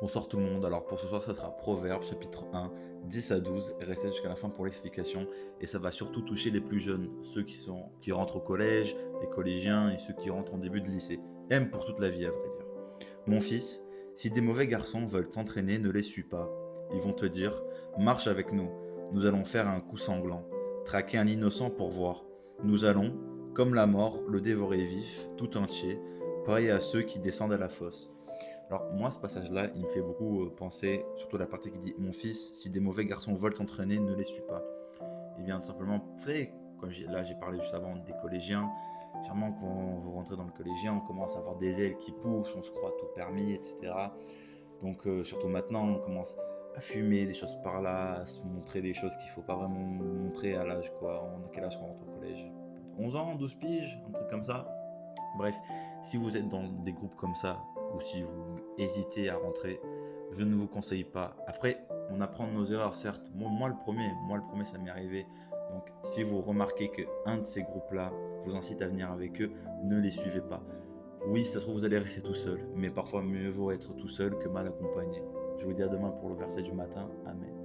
Bonsoir tout le monde, alors pour ce soir ça sera Proverbes chapitre 1, 10 à 12, et restez jusqu'à la fin pour l'explication, et ça va surtout toucher les plus jeunes, ceux qui rentrent au collège, les collégiens et ceux qui rentrent en début de lycée, même pour toute la vie à vrai dire. Mon fils, si des mauvais garçons veulent t'entraîner, ne les suis pas. Ils vont te dire, marche avec nous, nous allons faire un coup sanglant, traquer un innocent pour voir. Nous allons, comme la mort, le dévorer vif, tout entier, pareil à ceux qui descendent à la fosse. Alors moi, ce passage-là, il me fait beaucoup penser, surtout la partie qui dit «Mon fils, si des mauvais garçons veulent t'entraîner, ne les suis pas». Eh bien, tout simplement, vous savez, là j'ai parlé juste avant des collégiens, généralement quand vous rentrez dans le collégien, on commence à avoir des ailes qui poussent, on se croit tout permis, etc. Donc surtout maintenant, on commence à fumer des choses par là, à se montrer des choses qu'il ne faut pas vraiment montrer à l'âge quoi. On a quel âge quand on rentre au collège? 11 ans, 12 piges, un truc comme ça. Bref, si vous êtes dans des groupes comme ça, ou si vous hésitez à rentrer, je ne vous conseille pas. Après, on apprend de nos erreurs, certes. Moi le premier, ça m'est arrivé. Donc, si vous remarquez qu'un de ces groupes-là vous incite à venir avec eux, ne les suivez pas. Oui, ça se trouve, vous allez rester tout seul, mais parfois mieux vaut être tout seul que mal accompagné. Je vous dis à demain pour le verset du matin. Amen.